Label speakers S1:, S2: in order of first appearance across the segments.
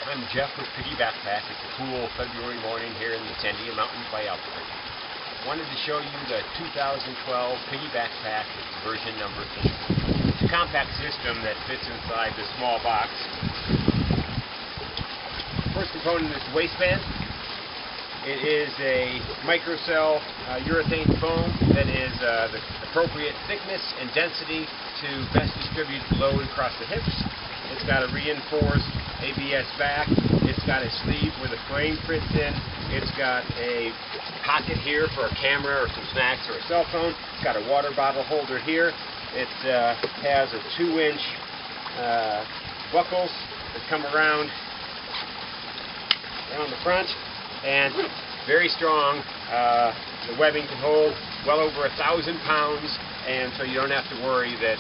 S1: I'm Jeff with PiggyBackPack. It's a cool February morning here in the Sandia Mountains by Albuquerque. Wanted to show you the 2012 PiggyBackPack. It's version number 8. It's a compact system that fits inside this small box. First component is the waistband. It is a microcell urethane foam that is the appropriate thickness and density to best distribute the load across the hips. It's got a reinforced ABS back. It's got a sleeve where the frame fits in. It's got a pocket here for a camera or some snacks or a cell phone. It's got a water bottle holder here. It has a 2-inch buckles that come around the front, and very strong. The webbing can hold well over 1,000 pounds, and so you don't have to worry that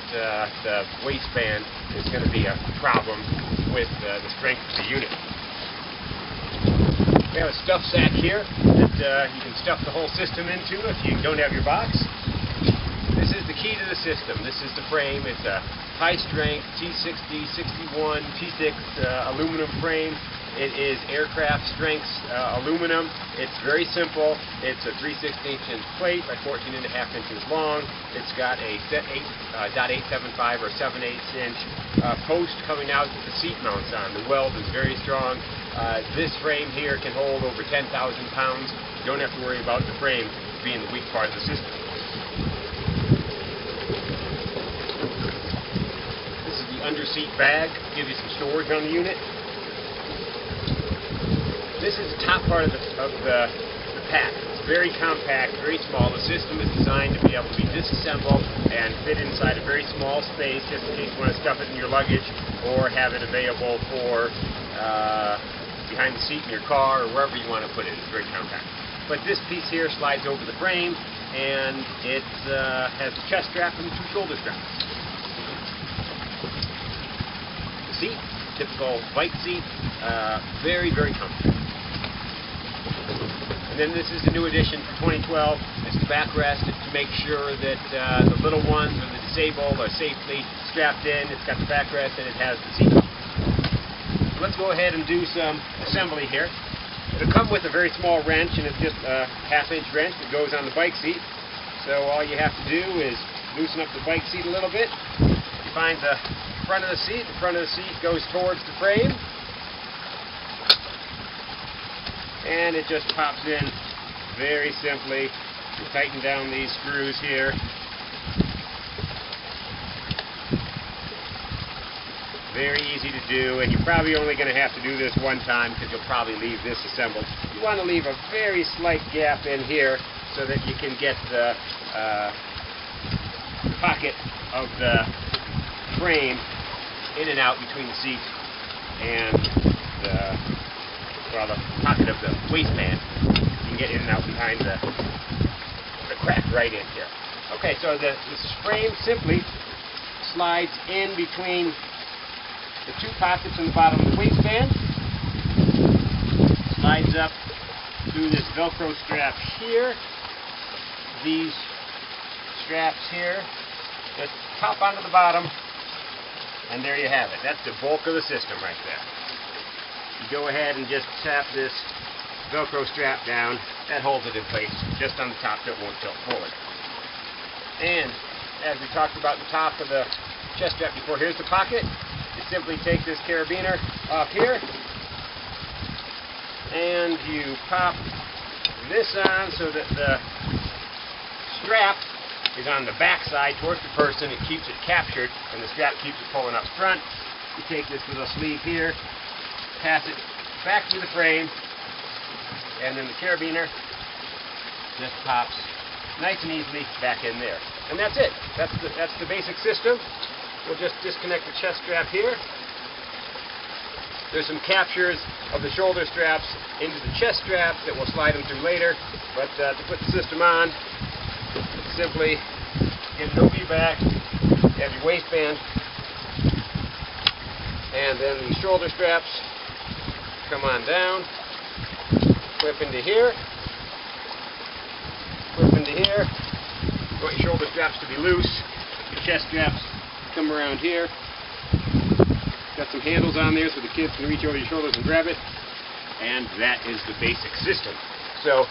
S1: the waistband is going to be a problem with the strength of the unit. We have a stuff sack here that you can stuff the whole system into if you don't have your box. This is the key to the system. This is the frame. It's a high-strength T60, 61, T6 aluminum frame. It is aircraft strength aluminum. It's very simple. It's a 3/16" plate by 14.5 inches long. It's got a set 8.875 or 7/8" post coming out that the seat mounts on. The weld is very strong. This frame here can hold over 10,000 pounds. You don't have to worry about the frame being the weak part of the system. This is the under seat bag. Give you some storage on the unit. This is the top part of the pack. It's very compact, very small. The system is designed to be able to be disassembled and fit inside a very small space, just in case you want to stuff it in your luggage or have it available for behind the seat in your car or wherever you want to put it. It's very compact. But this piece here slides over the frame, and it has the chest strap and the 2 shoulder straps. The seat, typical bike seat, very, very comfortable. And then this is the new addition for 2012. It's the backrest. It's to make sure that the little ones or the disabled are safely strapped in. It's got the backrest and it has the seat. So let's go ahead and do some assembly here. It'll come with a very small wrench, and it's just a 1/2-inch wrench that goes on the bike seat. So all you have to do is loosen up the bike seat a little bit. You find the front of the seat. The front of the seat goes towards the frame, and it just pops in very simply. You tighten down these screws here. Very easy to do, and you're probably only going to have to do this one time because you'll probably leave this assembled. You want to leave a very slight gap in here so that you can get the pocket of the frame in and out between the seat and the pocket of the waistband. You can get in and out behind the crack right in here. Okay, so this frame simply slides in between the 2 pockets in the bottom of the waistband, slides up through this Velcro strap here. These straps here just pop onto the bottom, and there you have it. That's the bulk of the system right there. You go ahead and just tap this Velcro strap down. That holds it in place just on the top so it won't tilt forward. And as we talked about the top of the chest strap before, here's the pocket. You simply take this carabiner off here, and you pop this on so that the strap is on the back side towards the person. It keeps it captured, and the strap keeps it pulling up front. You take this little sleeve here, pass it back through the frame, and then the carabiner just pops nice and easily back in there. And that's it. That's the basic system. We'll just disconnect the chest strap here. There's some captures of the shoulder straps into the chest straps that we'll slide them through later. But to put the system on, simply get an OB back, you have your waistband, and then the shoulder straps come on down, clip into here, clip into here. You want your shoulder straps to be loose. Your chest straps come around here, got some handles on there so the kids can reach over your shoulders and grab it. And that is the basic system. So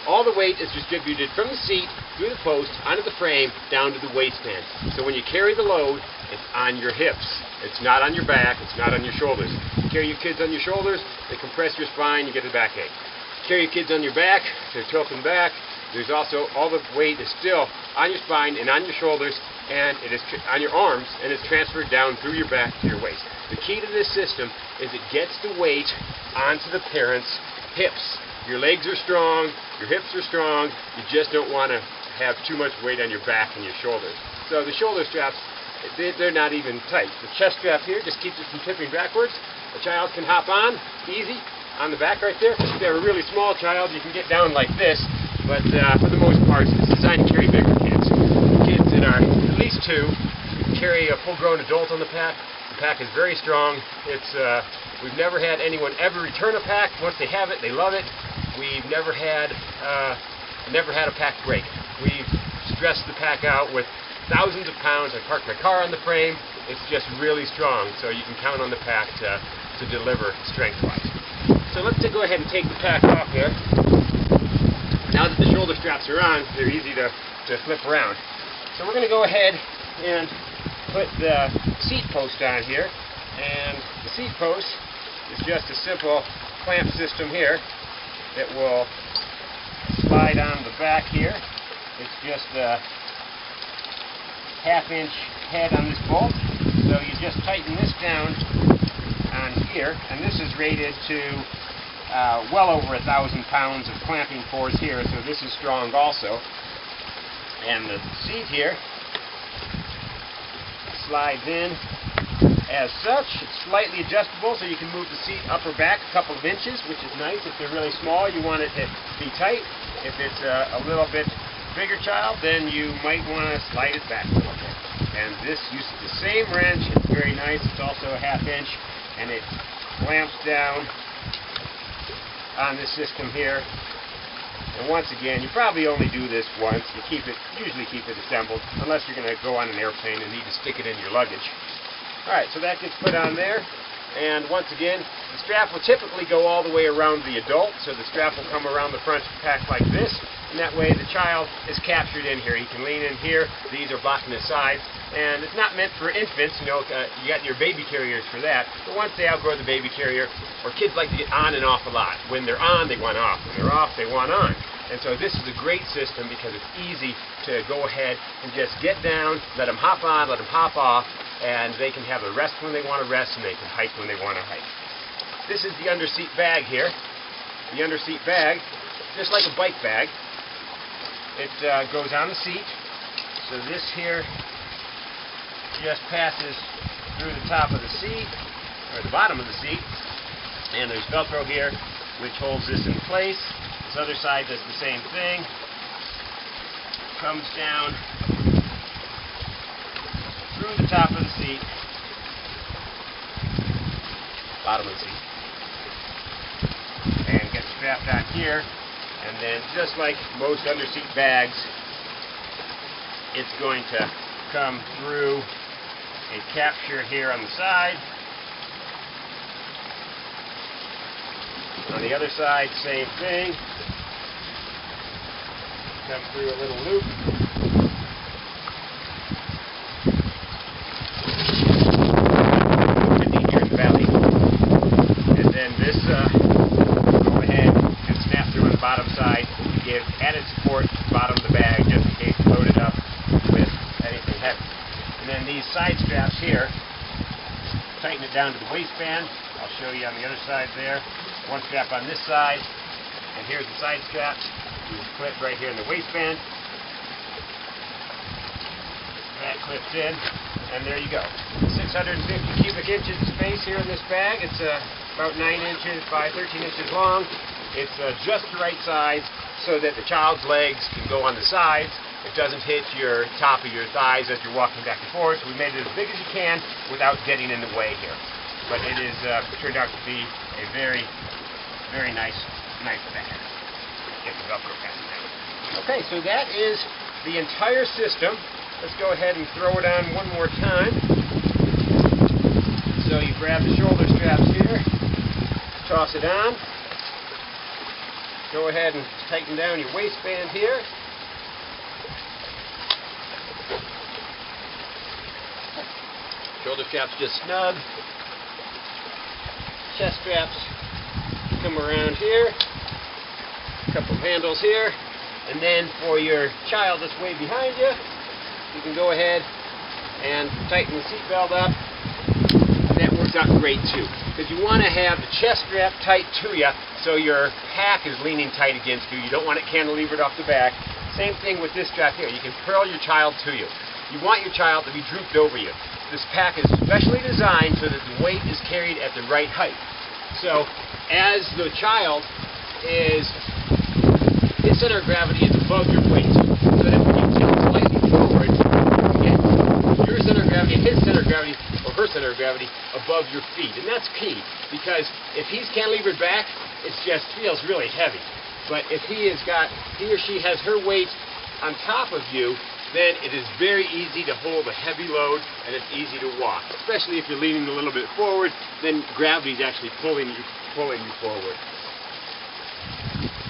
S1: all the weight is distributed from the seat, through the post, onto the frame, down to the waistband. So when you carry the load, it's on your hips. It's not on your back, it's not on your shoulders. You carry your kids on your shoulders, they compress your spine, you get a backache. Carry your kids on your back, they're tilting back. There's also, all the weight is still on your spine and on your shoulders, and it is on your arms, and it's transferred down through your back to your waist. The key to this system is it gets the weight onto the parent's hips. Your legs are strong, your hips are strong, you just don't want to have too much weight on your back and your shoulders. So the shoulder straps, they're not even tight. The chest strap here just keeps it from tipping backwards. The child can hop on, easy, on the back right there. If they're a really small child, you can get down like this, but for the most part, it's designed to carry bigger kids. Kids that are at least 2, you can carry a full-grown adult on the pack. The pack is very strong. We've never had anyone ever return a pack. Once they have it, they love it. We've never had a pack break. We've stressed the pack out with thousands of pounds. I parked my car on the frame. It's just really strong, so you can count on the pack to deliver strength-wise. So let's go ahead and take the pack off here. Now that the shoulder straps are on, they're easy to flip around. So we're going to go ahead and put the seat post on here. And the seat post is just a simple clamp system here that will slide on the back here. It's just a half-inch head on this bolt. So you just tighten this down on here, and this is rated to well over 1,000 pounds of clamping force here, so this is strong also. And the seat here slides in as such. It's slightly adjustable, so you can move the seat up or back a couple of inches, which is nice. If they're really small, you want it to be tight. If it's a little bit bigger child, then you might want to slide it back a little bit. And this uses the same wrench. It's very nice. It's also a half-inch, and it clamps down on this system here. And once again, you probably only do this once. You usually keep it assembled, unless you're going to go on an airplane and need to stick it in your luggage. Alright, so that gets put on there, and once again, the strap will typically go all the way around the adult, so the strap will come around the front of the pack like this, and that way the child is captured in here. He can lean in here, these are blocking his sides, and it's not meant for infants, you got your baby carriers for that, but once they outgrow the baby carrier, or kids like to get on and off a lot. When they're on, they want off. When they're off, they want on. And so this is a great system because it's easy to go ahead and just get down, let them hop on, let them hop off, and they can have a rest when they want to rest, and they can hike when they want to hike. This is the underseat bag here. The underseat bag, just like a bike bag, it goes on the seat. So this here just passes through the top of the seat, or the bottom of the seat, and there's Velcro here, which holds this in place. This other side does the same thing. Comes down through the top of the seat, bottom of the seat, and gets strapped on here. And then, just like most underseat bags, it's going to come through a capture here on the side. On the other side, same thing. Come through a little loop. Here in the valley. And then this go ahead and snap through on the bottom side to give added support to the bottom of the bag just in case you load it up with anything heavy. And then these side straps here, tighten it down to the waistband. I'll show you on the other side there. One strap on this side, and here's the side straps. You clip right here in the waistband. That clips in, and there you go. 650 cubic inches of space here in this bag. It's about 9 inches by 13 inches long. It's just the right size so that the child's legs can go on the sides. It doesn't hit your top of your thighs as you're walking back and forth. So we made it as big as you can without getting in the way here. But it is turned out to be a very, very nice bag. Get the Velcro pattern down. Okay, so that is the entire system. Let's go ahead and throw it on one more time. So you grab the shoulder straps here, toss it on. Go ahead and tighten down your waistband here. Shoulder straps just snug. Chest straps come around here. A couple of handles here. And then for your child that's way behind you, you can go ahead and tighten the seatbelt up. And that works out great too. Because you want to have the chest strap tight to you so your pack is leaning tight against you. You don't want it cantilevered off the back. Same thing with this strap here. You can curl your child to you. You want your child to be drooped over you. This pack is specially designed so that the weight is carried at the right height. So as the child is, its center of gravity is above your weight. So that when you tilt slightly forward, you get your center of gravity and his center of gravity, or her center of gravity, above your feet. And that's key, because if he's cantilevered back, it just feels really heavy. But if he or she has her weight on top of you, then it is very easy to hold a heavy load, and it's easy to walk. Especially if you're leaning a little bit forward, then gravity is actually pulling you forward.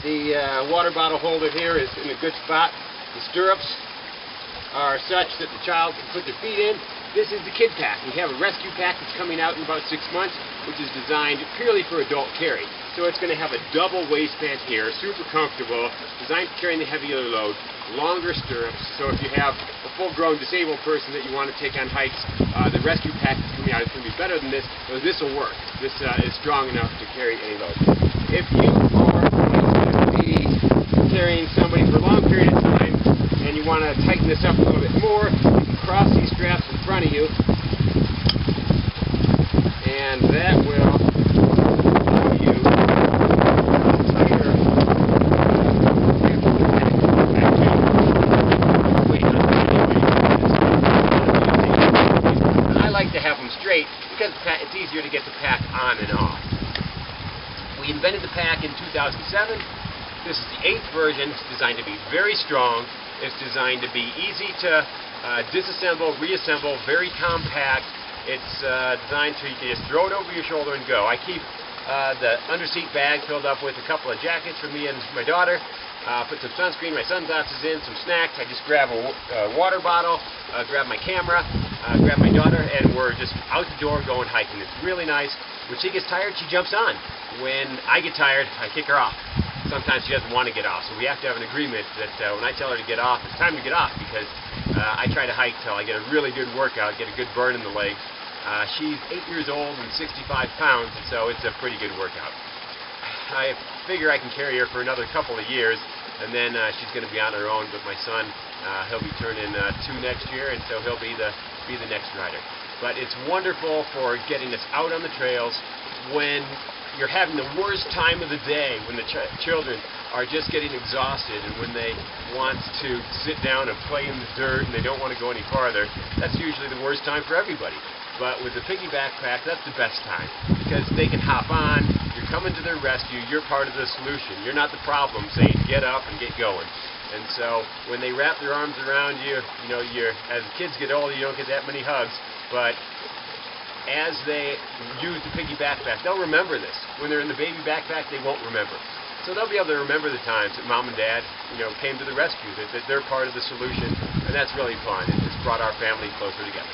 S1: The water bottle holder here is in a good spot. The stirrups are such that the child can put their feet in. This is the kid pack. We have a rescue pack that's coming out in about 6 months, which is designed purely for adult carry. So it's going to have a double waistband here, super comfortable, designed for carrying the heavier load, longer stirrups. So if you have a full-grown disabled person that you want to take on hikes, the rescue pack that's coming out is going to be better than this, so this will work. This is strong enough to carry any load. If you are going to be carrying somebody for a long period of time and you want to tighten this up a little bit more, you can cross these straps in front of you, and that will allow you to tighter I like to have them straight because it's easier to get the pack on and off. We invented the pack in 2007. This is the 8th version. It's designed to be very strong. It's designed to be easy to disassemble, reassemble, very compact. It's designed so you can just throw it over your shoulder and go. I keep the underseat bag filled up with a couple of jackets for me and my daughter. Put some sunscreen, my sunglasses in, some snacks. I just grab a water bottle, grab my camera, grab my daughter, and we're just out the door going hiking. It's really nice. When she gets tired, she jumps on. When I get tired, I kick her off. Sometimes she doesn't want to get off, so we have to have an agreement that when I tell her to get off, it's time to get off, because I try to hike till I get a really good workout, get a good burn in the legs. She's 8 years old and 65 pounds, so it's a pretty good workout. I figure I can carry her for another couple of years, and then she's going to be on her own. But my son, he'll be turning 2 next year, and so he'll be the next rider. But it's wonderful for getting us out on the trails when you're having the worst time of the day, when the children are just getting exhausted, and when they want to sit down and play in the dirt and they don't want to go any farther. That's usually the worst time for everybody. But with the PiggyBackPack, that's the best time, because they can hop on, you're coming to their rescue, you're part of the solution. You're not the problem saying get up and get going. And so when they wrap their arms around you, as kids get older, you don't get that many hugs, but as they use the PiggyBackPack, they'll remember this. When they're in the baby backpack, they won't remember. So they'll be able to remember the times that mom and dad, came to the rescue, that they're part of the solution, and that's really fun. It's brought our family closer together.